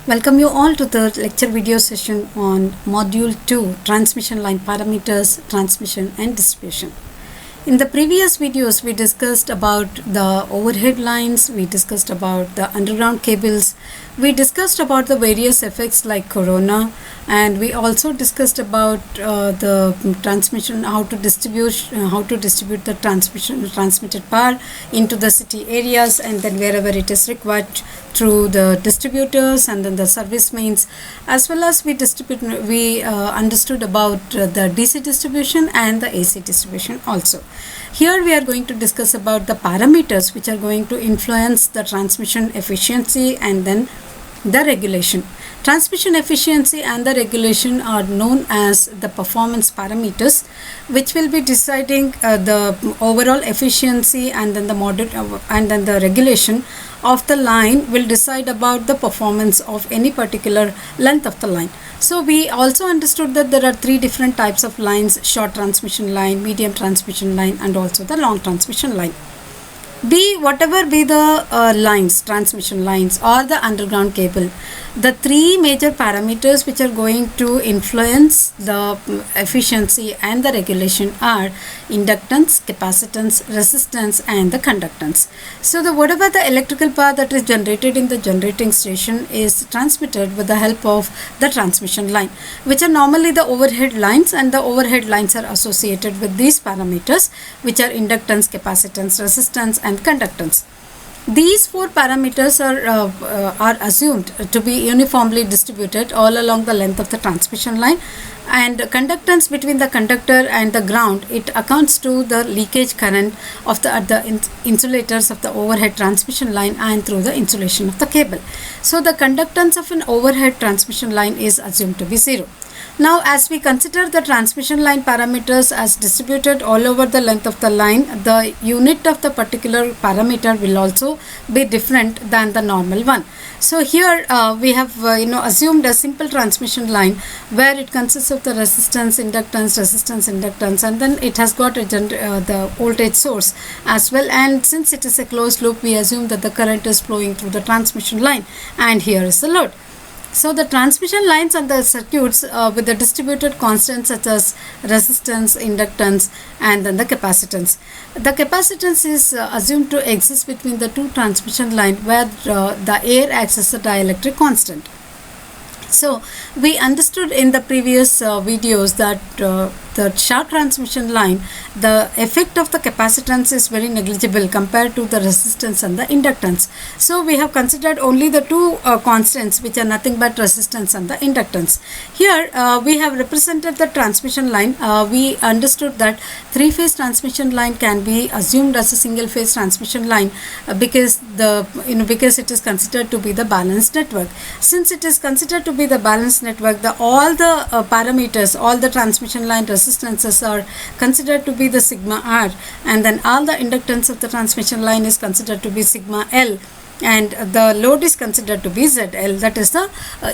Welcome you all to the lecture video session on Module 2 Transmission Line Parameters, Transmission and Distribution. In the previous videos, we discussed about the overhead lines, we discussed about the underground cables, we discussed about the various effects like corona, and we also discussed about the transmission, how to distribute the transmitted power into the city areas, and then wherever it is required through the distributors and then the service mains, as well as we understood about the DC distribution and the AC distribution also. Here we are going to discuss about the parameters which are going to influence the transmission efficiency and then the regulation. Transmission efficiency and the regulation are known as the performance parameters, which will be deciding the overall efficiency, and then the regulation of the line will decide about the performance of any particular length of the line. So we also understood that there are three different types of lines: short transmission line, medium transmission line, and also the long transmission line. Whatever be the lines, transmission lines or the underground cable, the three major parameters which are going to influence the efficiency and the regulation are inductance, capacitance, resistance and the conductance. So whatever the electrical power that is generated in the generating station is transmitted with the help of the transmission line, which are normally the overhead lines, and the overhead lines are associated with these parameters, which are inductance, capacitance, resistance and conductance. These four parameters are assumed to be uniformly distributed all along the length of the transmission line, and conductance between the conductor and the ground, it accounts to the leakage current of the insulators of the overhead transmission line and through the insulation of the cable. So the conductance of an overhead transmission line is assumed to be 0. Now, as we consider the transmission line parameters as distributed all over the length of the line, the unit of the particular parameter will also be different than the normal one. So here we have assumed a simple transmission line where it consists of the resistance, inductance, and then it has got the voltage source as well. And since it is a closed loop, we assume that the current is flowing through the transmission line, and here is the load. So the transmission lines and the circuits with the distributed constants such as resistance, inductance and then the capacitance. The capacitance is assumed to exist between the two transmission lines where the air acts as a dielectric constant. So we understood in the previous videos that the short transmission line, the effect of the capacitance is very negligible compared to the resistance and the inductance. So we have considered only the two constants, which are nothing but resistance and the inductance. Here we have represented the transmission line. We understood that three-phase transmission line can be assumed as a single-phase transmission line because it is considered to be the balanced network. Since it is considered to be the balanced network, all the parameters, all the transmission line resistances are considered to be the sigma R, and then all the inductance of the transmission line is considered to be sigma L, and the load is considered to be ZL, that is the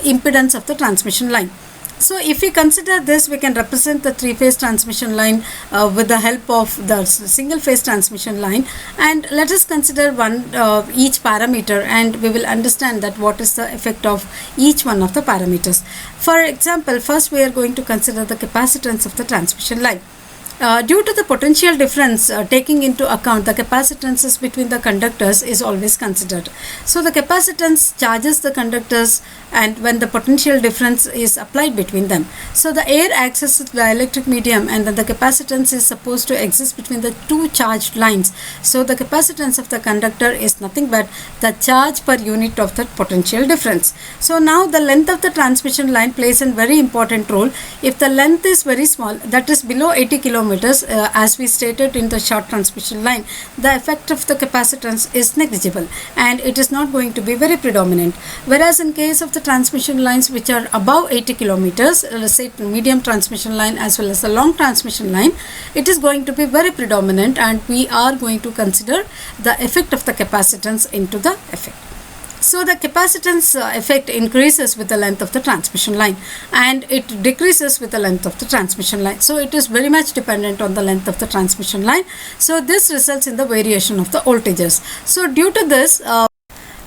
impedance of the transmission line. So if we consider this, we can represent the three-phase transmission line with the help of the single-phase transmission line, and let us consider each parameter, and we will understand that what is the effect of each one of the parameters. For example, first we are going to consider the capacitance of the transmission line. Due to the potential difference, taking into account the capacitances between the conductors is always considered. So the capacitance charges the conductors, and when the potential difference is applied between them. So the air acts as the electric medium, and then the capacitance is supposed to exist between the two charged lines. So the capacitance of the conductor is nothing but the charge per unit of the potential difference. So now the length of the transmission line plays a very important role. If the length is very small, that is below 80 kilometers, as we stated in the short transmission line, the effect of the capacitance is negligible and it is not going to be very predominant. Whereas in case of the transmission lines which are above 80 kilometers, let's say medium transmission line as well as the long transmission line, it is going to be very predominant, and we are going to consider the effect of the capacitance into the effect. So the capacitance effect increases with the length of the transmission line, and it decreases with the length of the transmission line. So it is very much dependent on the length of the transmission line. So this results in the variation of the voltages. So due to this,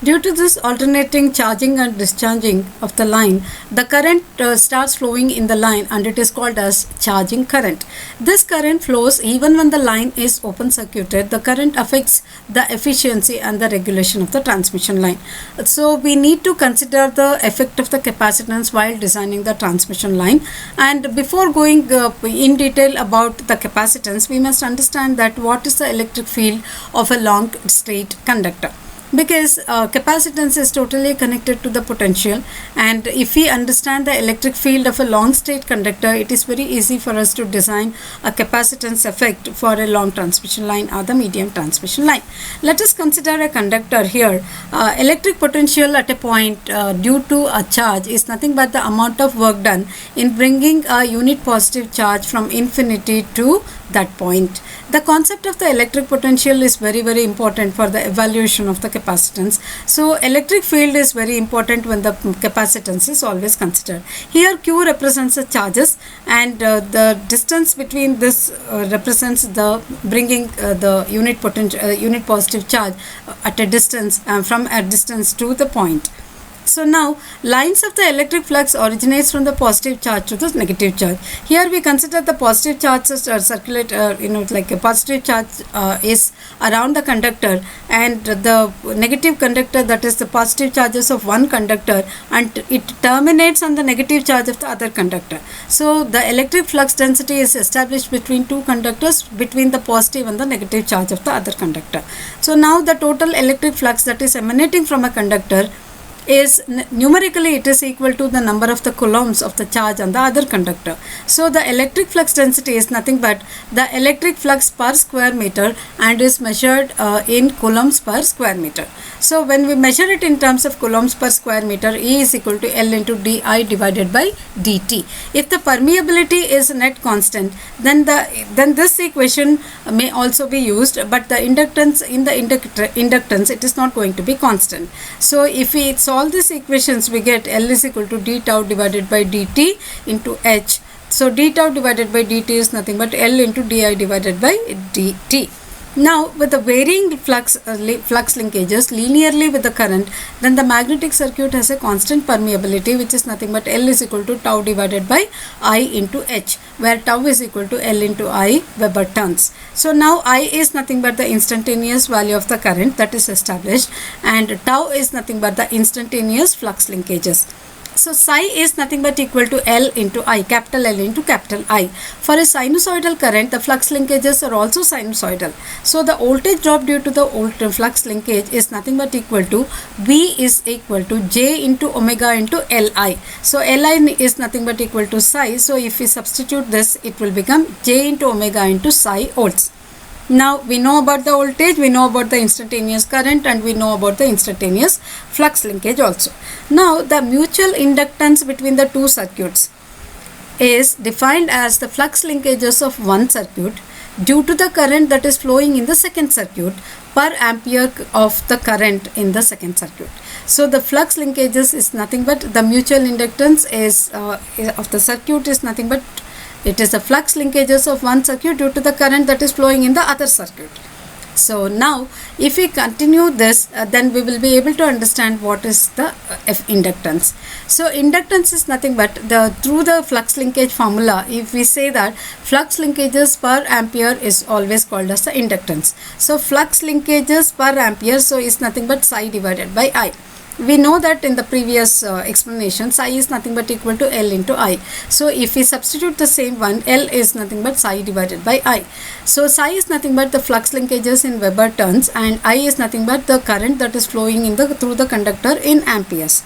Due to this alternating charging and discharging of the line, the current starts flowing in the line and it is called as charging current. This current flows even when the line is open circuited. The current affects the efficiency and the regulation of the transmission line. So we need to consider the effect of the capacitance while designing the transmission line. And before going in detail about the capacitance, we must understand that what is the electric field of a long straight conductor, because capacitance is totally connected to the potential, and if we understand the electric field of a long straight conductor, it is very easy for us to design a capacitance effect for a long transmission line or the medium transmission line. Let us consider a conductor here. Electric potential at a point due to a charge is nothing but the amount of work done in bringing a unit positive charge from infinity to that point. The concept of the electric potential is very important for the evaluation of the capacitance. So electric field is very important when the capacitance is always considered. Here Q represents the charges, and the distance between this represents the bringing the unit potential unit positive charge at a distance from a distance to the point. So now lines of the electric flux originates from the positive charge to the negative charge. Here we consider the positive charges circulate, like a positive charge is around the conductor, and the negative conductor, that is the positive charges of one conductor, and it terminates on the negative charge of the other conductor. So the electric flux density is established between two conductors, between the positive and the negative charge of the other conductor. So now the total electric flux that is emanating from a conductor is numerically it is equal to the number of the coulombs of the charge on the other conductor. So the electric flux density is nothing but the electric flux per square meter and is measured in coulombs per square meter. So when we measure it in terms of coulombs per square meter, E is equal to L into di divided by dt. If the permeability is net constant, then this equation may also be used, but the inductance in the inductance, it is not going to be constant. So if we solve these equations, we get L is equal to d tau divided by dt into H. So d tau divided by dt is nothing but L into di divided by dt. Now with the varying flux linkages linearly with the current, then the magnetic circuit has a constant permeability, which is nothing but L is equal to tau divided by I into H, where tau is equal to L into I Weber turns. So now I is nothing but the instantaneous value of the current that is established, and tau is nothing but the instantaneous flux linkages. So psi is nothing but equal to L into I, capital L into capital I. For a sinusoidal current, the flux linkages are also sinusoidal. So the voltage drop due to the flux linkage is nothing but equal to V is equal to J into omega into Li. So Li is nothing but equal to psi. So if we substitute this, it will become J into omega into psi volts. Now we know about the voltage, we know about the instantaneous current, and we know about the instantaneous flux linkage also. Now the mutual inductance between the two circuits is defined as the flux linkages of one circuit due to the current that is flowing in the second circuit per ampere of the current in the second circuit. So the flux linkages is nothing but the mutual inductance is of the circuit is nothing but it is the flux linkages of one circuit due to the current that is flowing in the other circuit. So now if we continue this, then we will be able to understand what is the inductance. So inductance is nothing but through the flux linkage formula, if we say that flux linkages per ampere is always called as the inductance. So flux linkages per ampere, so is nothing but psi divided by I. We know that in the previous explanation, psi is nothing but equal to L into I. So if we substitute the same one, L is nothing but psi divided by I. So psi is nothing but the flux linkages in Weber turns, and I is nothing but the current that is flowing in through the conductor in amperes.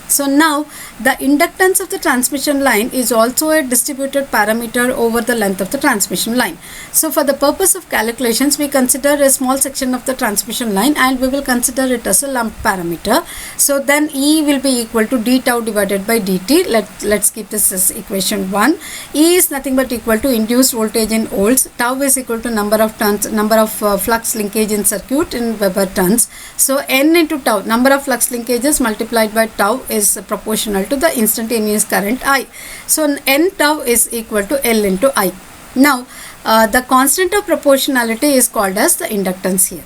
So now the inductance of the transmission line is also a distributed parameter over the length of the transmission line. So for the purpose of calculations, we consider a small section of the transmission line and we will consider it as a lump parameter. So then E will be equal to d tau divided by dt. Let's keep this as equation 1. E is nothing but equal to induced voltage in volts. Tau is equal to number of turns, number of flux linkage in circuit in Weber turns. So N into tau, number of flux linkages multiplied by tau is proportional to the instantaneous current I. So N tau is equal to L into I. Now the constant of proportionality is called as the inductance here.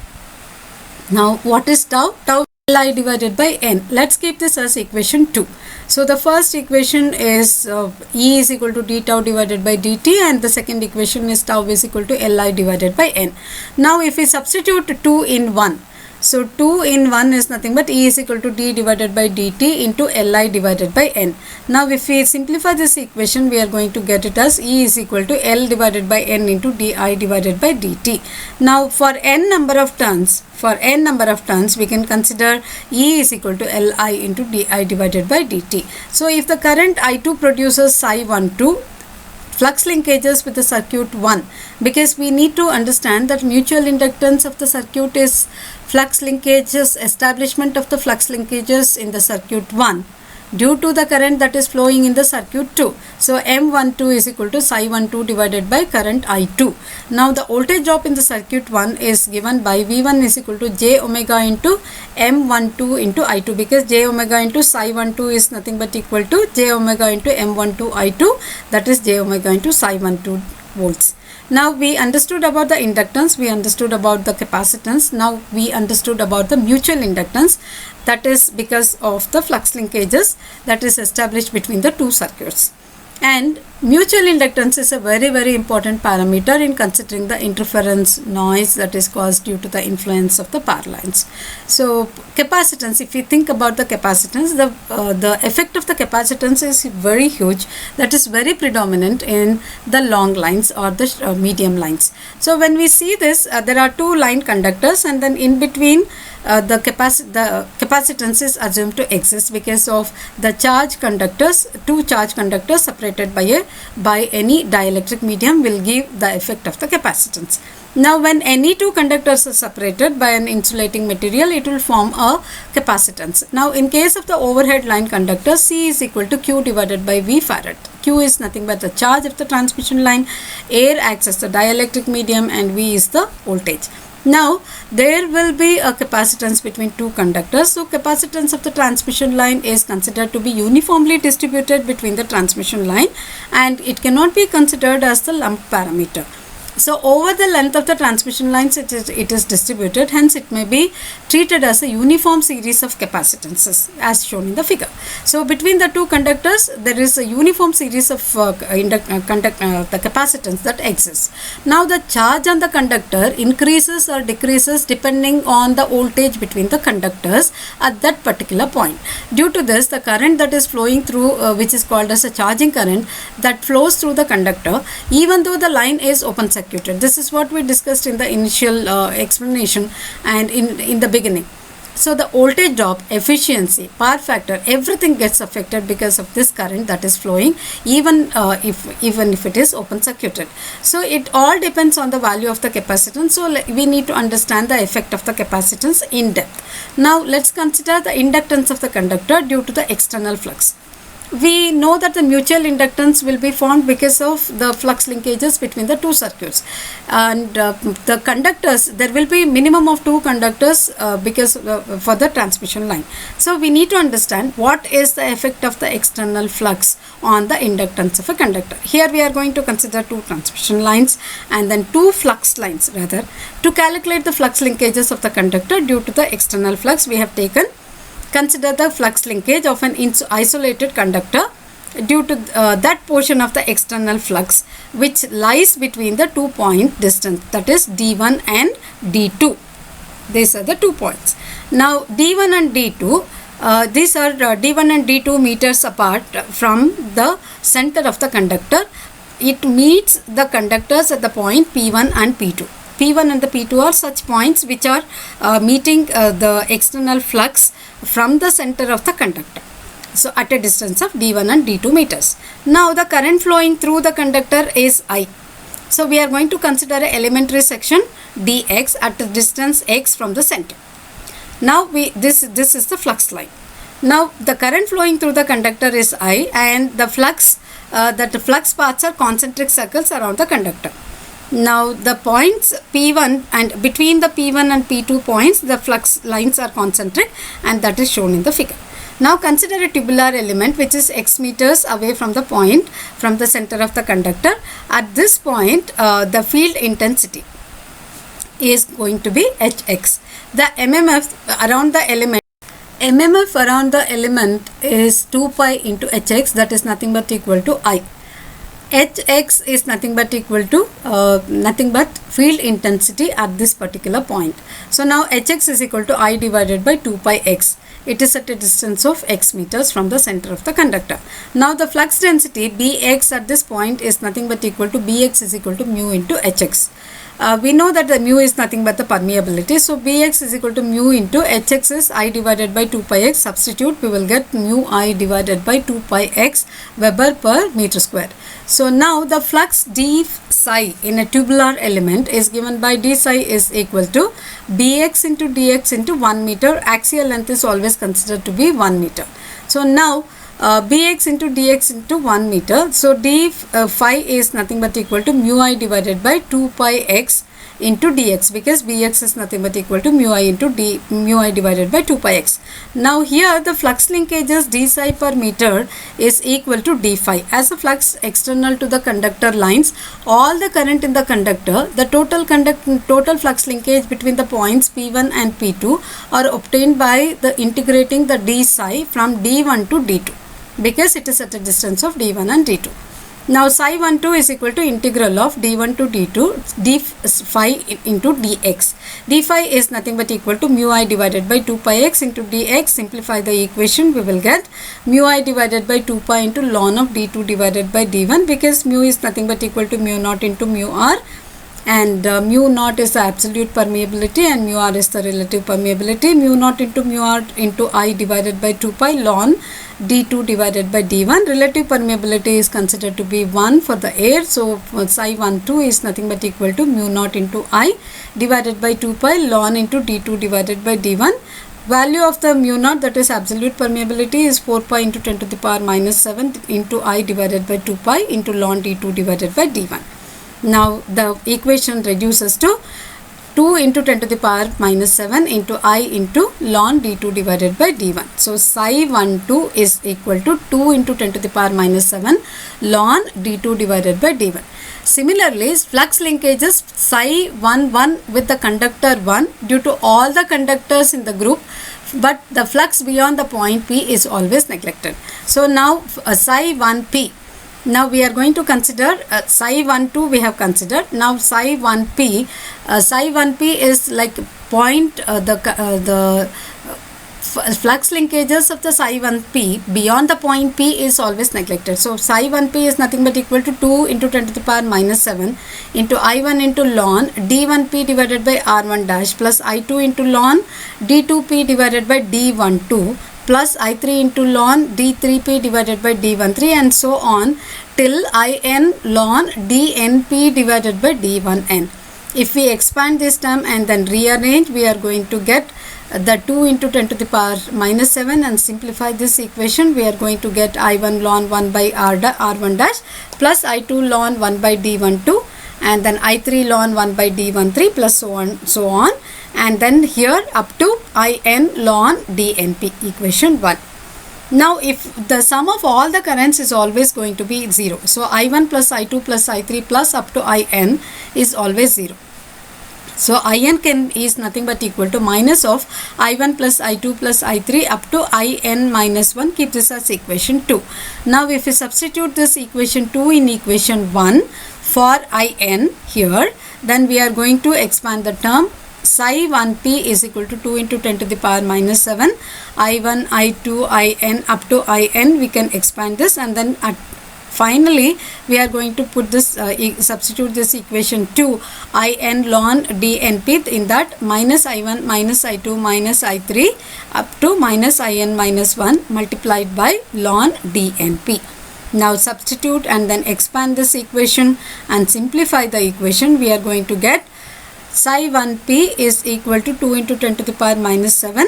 Now what is tau? Tau Li divided by n. Let's keep this as equation 2. So the first equation is E is equal to d tau divided by dt, and the second equation is tau is equal to Li divided by n. Now if we substitute 2 in 1, so 2 in 1 is nothing but E is equal to d divided by dt into Li divided by n. Now if we simplify this equation, we are going to get it as E is equal to L divided by n into di divided by dt. Now for n number of turns, we can consider E is equal to Li into di divided by dt. So if the current I2 produces psi12 flux linkages with the circuit 1, because we need to understand that mutual inductance of the circuit is flux linkages, establishment of the flux linkages in the circuit 1 due to the current that is flowing in the circuit 2. So M12 is equal to psi12 divided by current I2. Now the voltage drop in the circuit 1 is given by V1 is equal to j omega into M12 into I2, because j omega into psi12 is nothing but equal to j omega into M12 I2, that is j omega into psi12 volts. Now we understood about the inductance, we understood about the capacitance, now we understood about the mutual inductance, that is because of the flux linkages that is established between the two circuits. And mutual inductance is a very important parameter in considering the interference noise that is caused due to the influence of the power lines. So capacitance, if we think about the capacitance, the effect of the capacitance is very huge, that is very predominant in the long lines or the medium lines. So when we see this, there are two line conductors, and then in between the capacitance is assumed to exist because of the charge conductors. Two charge conductors separated by any dielectric medium will give the effect of the capacitance. Now when any two conductors are separated by an insulating material, it will form a capacitance. Now in case of the overhead line conductor, C is equal to Q divided by V farad. Q is nothing but the charge of the transmission line, air acts as the dielectric medium, and V is the voltage. Now there will be a capacitance between two conductors. So capacitance of the transmission line is considered to be uniformly distributed between the transmission line, and it cannot be considered as the lump parameter. So over the length of the transmission lines it is distributed, hence it may be treated as a uniform series of capacitances as shown in the figure. So between the two conductors there is a uniform series of the capacitance that exists. Now the charge on the conductor increases or decreases depending on the voltage between the conductors at that particular point. Due to this, the current that is flowing through, which is called as a charging current, that flows through the conductor even though the line is open circuit. This is what we discussed in the initial explanation and in the beginning. So the voltage drop, efficiency, power factor, everything gets affected because of this current that is flowing, even if it is open circuited. So it all depends on the value of the capacitance. So we need to understand the effect of the capacitance in depth. Now let's consider the inductance of the conductor due to the external flux. We know that the mutual inductance will be formed because of the flux linkages between the two circuits, and the conductors, there will be minimum of two conductors because for the transmission line. So we need to understand what is the effect of the external flux on the inductance of a conductor. Here we are going to consider two transmission lines and then two flux lines rather. To calculate the flux linkages of the conductor due to the external flux, we have consider the flux linkage of an isolated conductor due to that portion of the external flux which lies between the 2 point distance, that is D1 and D2. These are the 2 points. Now D1 and D2, these are D1 and D2 meters apart from the center of the conductor. It meets the conductors at the point P1 and P2. P1 and the P2 are such points which are meeting the external flux from the center of the conductor. So at a distance of D1 and D2 meters. Now the current flowing through the conductor is I. So we are going to consider an elementary section dx at a distance x from the center. Now this is the flux line. Now the current flowing through the conductor is I, and the flux paths are concentric circles around the conductor. Now the points P1 and between the P1 and P2 points, the flux lines are concentric, and that is shown in the figure. Now consider a tubular element which is x meters away from the point, from the center of the conductor. At this point the field intensity is going to be Hx. The MMF around the element MMF around the element is 2 pi into Hx, that is nothing but equal to I. Hx is nothing but equal to nothing but field intensity at this particular point. So now Hx is equal to I divided by 2 pi x. It is at a distance of x meters from the center of the conductor. Now the flux density Bx at this point is nothing but equal to Bx is equal to mu into Hx. We know that the mu is nothing but the permeability. So Bx is equal to mu into Hx is I divided by 2 pi x. Substitute, we will get mu I divided by 2 pi x Weber per meter square. So now the flux d psi in a tubular element is given by d psi is equal to Bx into dx into 1 meter. Axial length is always considered to be 1 meter. So now Bx into dx into 1 meter. So d phi is nothing but equal to mu I divided by 2 pi x into dx, because Bx is nothing but equal to mu I into mu I divided by 2 pi x. Now here the flux linkages d psi per meter is equal to d phi. As the flux external to the conductor lines all the current in the conductor, the total flux linkage between the points P1 and P2 are obtained by the integrating the d psi from d1 to d2, because it is at a distance of d1 and d2. Now psi 1 2 is equal to integral of d1 to d2 d phi into dx. D phi is nothing but equal to mu I divided by 2 pi x into dx. Simplify the equation, we will get mu I divided by 2 pi into ln of d2 divided by d1, because mu is nothing but equal to mu naught into mu r, and mu naught is the absolute permeability and mu r is the relative permeability. Mu naught into mu r into I divided by 2 pi ln d2 divided by d1. Relative permeability is considered to be 1 for the air. So psi 1 2 is nothing but equal to mu naught into I divided by 2 pi ln into d2 divided by d1. Value of the mu naught, that is absolute permeability, is 4 pi into 10 to the power minus 7 into I divided by 2 pi into ln d2 divided by d1. Now the equation reduces to 2 into 10 to the power minus 7 into I into ln d2 divided by d1. So psi 1 2 is equal to 2 into 10 to the power minus 7 ln d2 divided by d1. Similarly, flux linkages psi 1 1 with the conductor 1 due to all the conductors in the group, but the flux beyond the point P is always neglected. So now psi 1 P. Now we are going to consider psi 1 2 we have considered. Now psi 1 P, psi 1 P is like point the flux linkages of the psi 1 P beyond the point P is always neglected. So psi 1 P is nothing but equal to 2 into 10 to the power minus 7 into I1 into ln d1 P divided by r1 dash plus I2 into ln d2 P divided by d1 2 plus I3 into ln d3p divided by d13 and so on till in ln dnp divided by d1n. If we expand this term and then rearrange, we are going to get the 2 into 10 to the power minus 7 and simplify this equation. We are going to get I1 ln 1 by r1 dash plus I2 ln 1 by d12 and then I3 ln 1 by d13 plus so on, and then here up to in ln dnp, equation 1. Now if the sum of all the currents is always going to be 0, so I1 plus I2 plus I3 plus up to in is always 0. So in is nothing but equal to minus of I1 plus I2 plus I3 up to in minus 1. Keep this as equation 2. Now if we substitute this equation 2 in equation 1 for in here, then we are going to expand the term. Psi 1p is equal to 2 into 10 to the power minus 7 I1 I2 in up to in. We can expand this, and then finally we are going to put this substitute this equation 2 in ln dnp in that minus I1 minus I2 minus I3 up to minus in minus 1 multiplied by ln dnp. Now substitute and then expand this equation and simplify the equation. We are going to get psi 1p is equal to 2 into 10 to the power minus 7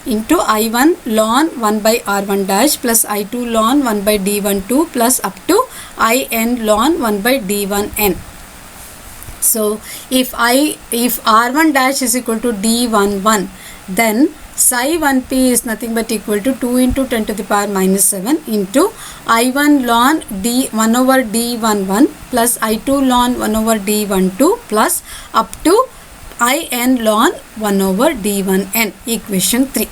into I1 ln 1 by r1 dash plus I2 ln 1 by d12 plus up to in ln 1 by d1n. So if r1 dash is equal to d11, then psi 1p is nothing but equal to 2 into 10 to the power minus 7 into I1 ln d1 over d11 plus I2 ln 1 over d12 plus up to in ln 1 over d1n, equation 3.